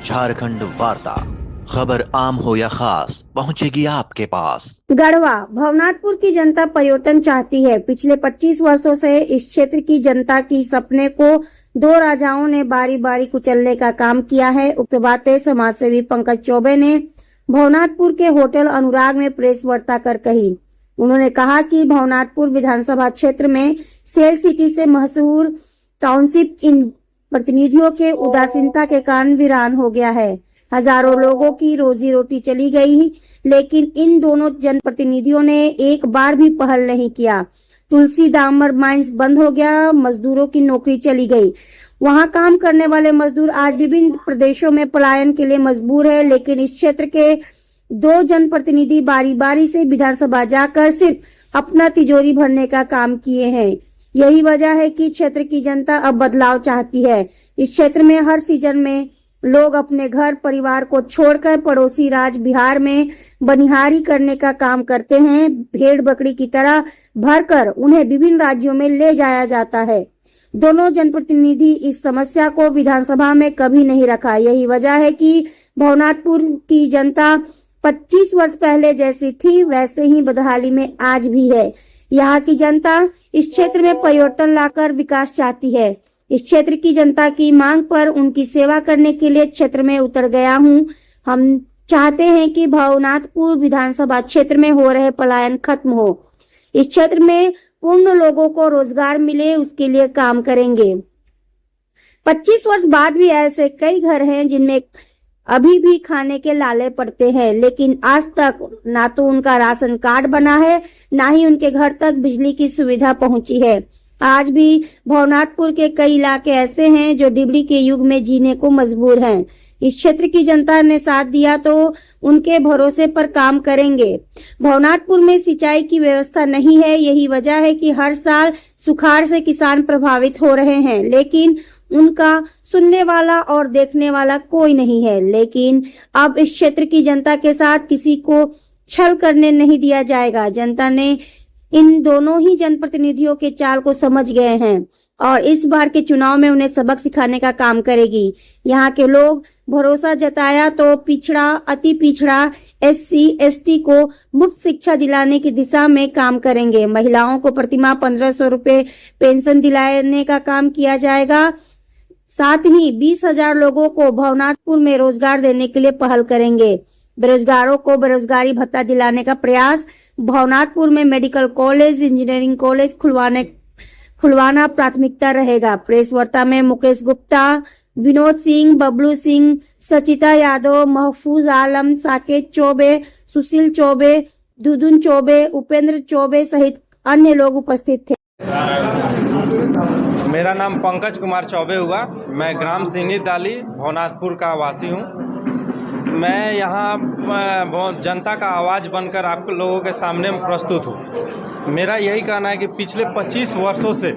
झारखंड वार्ता, खबर आम हो या खास पहुंचेगी आपके पास। गढ़वा भवनाथपुर की जनता परिवर्तन चाहती है। पिछले 25 वर्षों से इस क्षेत्र की जनता की सपने को दो राजाओं ने बारी बारी कुचलने का काम किया है। उक्त बातें समाजसेवी पंकज चौबे ने भवनाथपुर के होटल अनुराग में प्रेस वार्ता कर कही। उन्होंने कहा कि भवनाथपुर विधानसभा क्षेत्र में सेल सिटी से मशहूर टाउनशिप इन प्रतिनिधियों के उदासीनता के कारण वीरान हो गया है। हजारों लोगों की रोजी रोटी चली गई, लेकिन इन दोनों जनप्रतिनिधियों ने एक बार भी पहल नहीं किया। तुलसी दामर माइंस बंद हो गया, मजदूरों की नौकरी चली गई। वहां काम करने वाले मजदूर आज विभिन्न प्रदेशों में पलायन के लिए मजबूर है, लेकिन इस क्षेत्र के दो जनप्रतिनिधि बारी बारी से विधानसभा जाकर सिर्फ अपना तिजोरी भरने का काम किए हैं। यही वजह है कि क्षेत्र की जनता अब बदलाव चाहती है। इस क्षेत्र में हर सीजन में लोग अपने घर परिवार को छोड़कर पड़ोसी राज्य बिहार में बनिहारी करने का काम करते हैं। भेड़ बकरी की तरह भरकर उन्हें विभिन्न राज्यों में ले जाया जाता है। दोनों जनप्रतिनिधि इस समस्या को विधानसभा में कभी नहीं रखा। यही वजह है कि भवनाथपुर की जनता 25 वर्ष पहले जैसी थी वैसे ही बदहाली में आज भी है। यहाँ की जनता इस क्षेत्र में परिवर्तन लाकर विकास चाहती है। इस क्षेत्र की जनता की मांग पर उनकी सेवा करने के लिए क्षेत्र में उतर गया हूं। हम चाहते हैं कि भवनाथपुर विधानसभा क्षेत्र में हो रहे पलायन खत्म हो। इस क्षेत्र में पूर्ण लोगों को रोजगार मिले, उसके लिए काम करेंगे। 25 वर्ष बाद भी ऐसे कई घर हैं जिनमें अभी भी खाने के लाले पड़ते हैं, लेकिन आज तक ना तो उनका राशन कार्ड बना है, ना ही उनके घर तक बिजली की सुविधा पहुंची है। आज भी भवनाथपुर के कई इलाके ऐसे हैं जो डिबरी के युग में जीने को मजबूर हैं। इस क्षेत्र की जनता ने साथ दिया तो उनके भरोसे पर काम करेंगे। भवनाथपुर में सिंचाई की व्यवस्था नहीं है, यही वजह है कि हर साल सुखाड़ से किसान प्रभावित हो रहे हैं, लेकिन उनका सुनने वाला और देखने वाला कोई नहीं है। लेकिन अब इस क्षेत्र की जनता के साथ किसी को छल करने नहीं दिया जाएगा। जनता ने इन दोनों ही जनप्रतिनिधियों के चाल को समझ गए हैं और इस बार के चुनाव में उन्हें सबक सिखाने का काम करेगी। यहाँ के लोग भरोसा जताया तो पिछड़ा, अति पिछड़ा, SC ST को मुफ्त शिक्षा दिलाने की दिशा में काम करेंगे। महिलाओं को प्रतिमाह 1500 रुपए पेंशन दिलाने का काम किया जाएगा। साथ ही 20,000 लोगों को भवनाथपुर में रोजगार देने के लिए पहल करेंगे। बेरोजगारों को बेरोजगारी भत्ता दिलाने का प्रयास। भवनाथपुर में मेडिकल कॉलेज, इंजीनियरिंग कॉलेज खुलवाना प्राथमिकता रहेगा। प्रेस वार्ता में मुकेश गुप्ता, विनोद सिंह, बबलू सिंह, सचिता यादव, महफूज आलम, साकेत चौबे, सुशील चौबे, दुदुन चौबे, उपेंद्र चौबे सहित अन्य लोग उपस्थित थे। मेरा नाम पंकज कुमार चौबे हुआ। मैं ग्राम सिंगी ताली भवनाथपुर का वासी हूँ। मैं यहाँ जनता का आवाज़ बनकर आप लोगों के सामने प्रस्तुत हूँ। मेरा यही कहना है कि पिछले 25 वर्षों से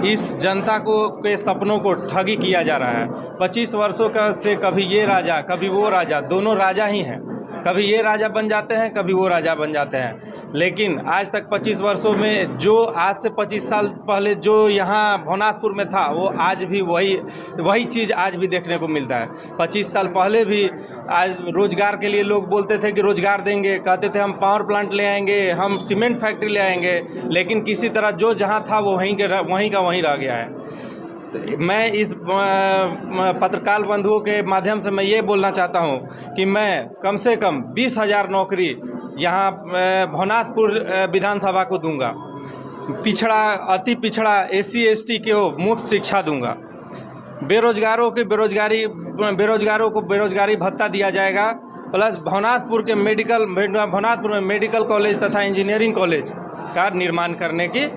इस जनता के सपनों को ठगी किया जा रहा है। 25 वर्षों का से कभी ये राजा कभी वो राजा, दोनों राजा ही हैं। कभी ये राजा बन जाते हैं, कभी वो राजा बन जाते हैं। लेकिन आज तक 25 वर्षों में जो आज से 25 साल पहले जो यहाँ भवनाथपुर में था, वो आज भी वही चीज़ आज भी देखने को मिलता है। 25 साल पहले भी आज रोजगार के लिए लोग बोलते थे कि रोजगार देंगे, कहते थे हम पावर प्लांट ले आएंगे, हम सीमेंट फैक्ट्री ले आएंगे, लेकिन किसी तरह जो जहाँ था वो वहीं का वहीं रह गया है। मैं इस पत्रकार बंधुओं के माध्यम से मैं ये बोलना चाहता हूँ कि मैं कम से कम 20,000 नौकरी यहाँ भवनाथपुर विधानसभा को दूंगा। अति पिछड़ा SC ST को मुफ्त शिक्षा दूंगा। बेरोजगारों को बेरोजगारी भत्ता दिया जाएगा। प्लस भवनाथपुर में मेडिकल कॉलेज तथा इंजीनियरिंग कॉलेज का निर्माण करने की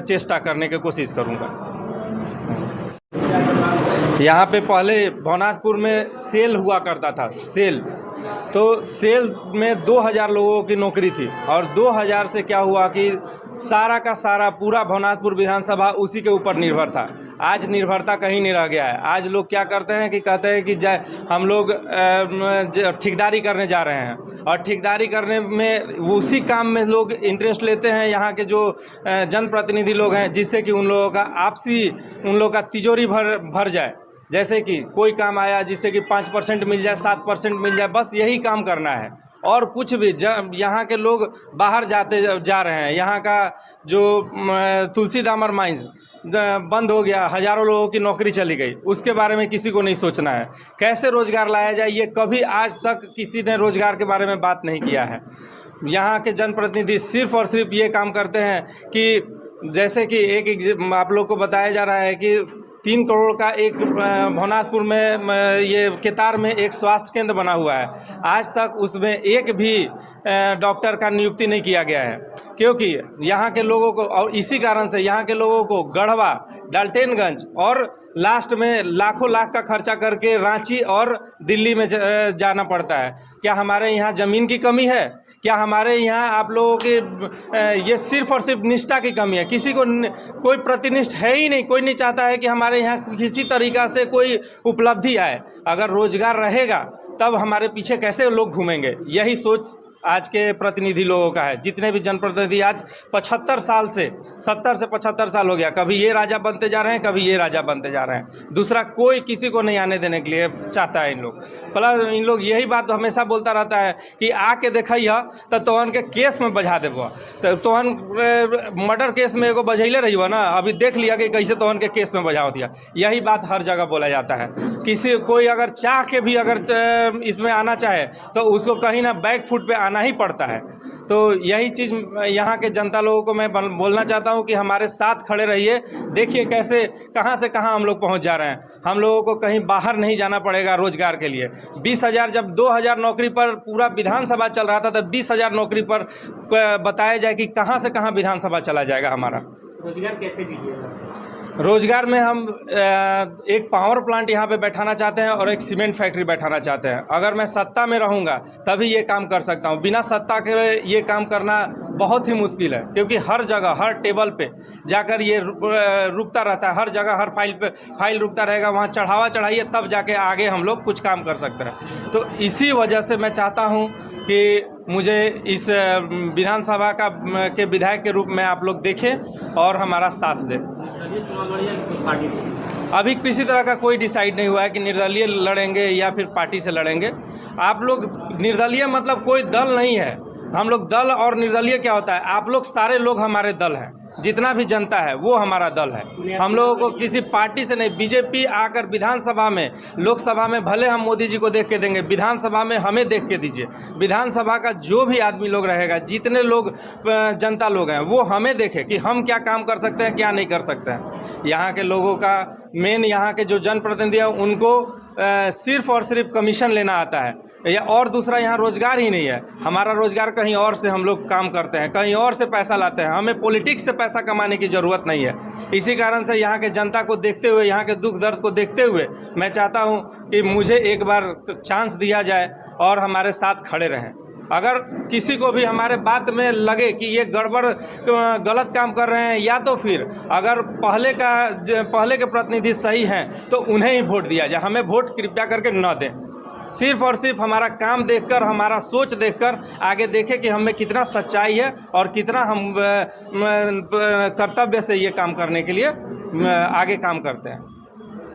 चेष्टा करने की कोशिश करूंगा। यहाँ पे पहले भवनाथपुर में सेल हुआ करता था। सेल में 2000 लोगों की नौकरी थी और 2000 से क्या हुआ कि सारा का सारा पूरा भवनाथपुर विधानसभा उसी के ऊपर निर्भर था। आज निर्भरता कहीं नहीं रह गया है। आज लोग क्या करते हैं कि कहते हैं कि हम लोग ठेकेदारी करने जा रहे हैं और ठेकेदारी करने में उसी काम में लोग इंटरेस्ट लेते हैं। यहाँ के जो जनप्रतिनिधि लोग हैं, जिससे कि उन लोगों का तिजोरी भर जाए, जैसे कि कोई काम आया जिससे कि 5% मिल जाए, 7% मिल जाए, बस यही काम करना है और कुछ भी। यहाँ के लोग बाहर जा रहे हैं। यहाँ का जो तुलसीदामर माइंस बंद हो गया, हज़ारों लोगों की नौकरी चली गई, उसके बारे में किसी को नहीं सोचना है। कैसे रोज़गार लाया जाए, ये कभी आज तक किसी ने रोज़गार के बारे में बात नहीं किया है। यहाँ के जनप्रतिनिधि सिर्फ़ और सिर्फ ये काम करते हैं कि जैसे कि एक आप लोग को बताया जा रहा है कि 3 करोड़ का एक भवनाथपुर में ये केतार में एक स्वास्थ्य केंद्र बना हुआ है। आज तक उसमें एक भी डॉक्टर का नियुक्ति नहीं किया गया है, क्योंकि यहाँ के लोगों को, और इसी कारण से यहाँ के लोगों को गढ़वा, डाल्टनगंज और लास्ट में लाखों लाख का खर्चा करके रांची और दिल्ली में जाना पड़ता है। क्या हमारे यहाँ ज़मीन की कमी है? क्या हमारे यहाँ आप लोगों के ये सिर्फ और सिर्फ निष्ठा की कमी है? किसी को कोई प्रतिनिष्ठ है ही नहीं। कोई नहीं चाहता है कि हमारे यहाँ किसी तरीक़ा से कोई उपलब्धि आए। अगर रोज़गार रहेगा तब हमारे पीछे कैसे लोग घूमेंगे? यही सोच आज के प्रतिनिधि लोगों का है। जितने भी जनप्रतिनिधि आज 75 साल से 70 से 75 साल हो गया, कभी ये राजा बनते जा रहे हैं, कभी ये राजा बनते जा रहे हैं। दूसरा कोई किसी को नहीं आने देने के लिए चाहता है इन लोग। प्लस इन लोग यही बात हमेशा बोलता रहता है कि आके देखिए तो तोहन के केस में बजा देबो। तो तोहन मर्डर केस में एगो बझैले रही ना, अभी देख लिया कि कैसे तोहन के केस में बजा दिया। यही बात हर जगह बोला जाता है। कोई अगर चाह के भी अगर इसमें आना चाहे तो उसको कहीं ना बैक फुट पे आना ही पड़ता है। तो यही चीज़ यहाँ के जनता लोगों को मैं बोलना चाहता हूँ कि हमारे साथ खड़े रहिए। देखिए कैसे कहाँ से कहाँ हम लोग पहुँच जा रहे हैं। हम लोगों को कहीं बाहर नहीं जाना पड़ेगा रोजगार के लिए। 20,000 जब 2,000 नौकरी पर पूरा विधानसभा चल रहा था, तब 20,000 नौकरी पर बताया जाए कि कहाँ से कहाँ विधानसभा चला जाएगा हमारा। रोजगार कैसे दीजिएगा? रोजगार में हम एक पावर प्लांट यहाँ पे बैठाना चाहते हैं और एक सीमेंट फैक्ट्री बैठाना चाहते हैं। अगर मैं सत्ता में रहूँगा तभी ये काम कर सकता हूँ। बिना सत्ता के ये काम करना बहुत ही मुश्किल है, क्योंकि हर जगह हर टेबल पे जाकर ये रुकता रहता है। हर जगह हर फाइल रुकता रहेगा, वहाँ चढ़ावा चढ़ाइए तब जाके आगे हम लोग कुछ काम कर सकते हैं। तो इसी वजह से मैं चाहता हूँ कि मुझे इस विधानसभा के विधायक के रूप में आप लोग देखें और हमारा साथ दें। पार्टी से अभी किसी तरह का कोई डिसाइड नहीं हुआ है कि निर्दलीय लड़ेंगे या फिर पार्टी से लड़ेंगे। आप लोग निर्दलीय मतलब कोई दल नहीं है। हम लोग दल और निर्दलीय क्या होता है? आप लोग सारे लोग हमारे दल हैं। जितना भी जनता है वो हमारा दल है। हम लोगों को किसी पार्टी से नहीं। बीजेपी आकर विधानसभा में, लोकसभा में भले हम मोदी जी को देख के देंगे, विधानसभा में हमें देख के दीजिए। विधानसभा का जो भी आदमी लोग रहेगा, जितने लोग जनता लोग हैं, वो हमें देखे कि हम क्या काम कर सकते हैं, क्या नहीं कर सकते हैं। यहाँ के लोगों का मेन, यहाँ के जो जनप्रतिनिधि हैं उनको सिर्फ और सिर्फ कमीशन लेना आता है, या और दूसरा यहाँ रोज़गार ही नहीं है। हमारा रोज़गार कहीं और से हम लोग काम करते हैं, कहीं और से पैसा लाते हैं। हमें पॉलिटिक्स से पैसा कमाने की ज़रूरत नहीं है। इसी कारण से यहाँ के जनता को देखते हुए, यहाँ के दुख दर्द को देखते हुए मैं चाहता हूँ कि मुझे एक बार चांस दिया जाए और हमारे साथ खड़े रहें। अगर किसी को भी हमारे बात में लगे कि ये गड़बड़ गलत काम कर रहे हैं, या तो फिर अगर पहले के प्रतिनिधि सही हैं तो उन्हें ही वोट दिया जाए। हमें वोट कृपया करके न दें। सिर्फ और सिर्फ हमारा काम देखकर, हमारा सोच देखकर आगे देखें कि हमें कितना सच्चाई है और कितना हम कर्तव्य से ये काम करने के लिए आगे काम करते हैं।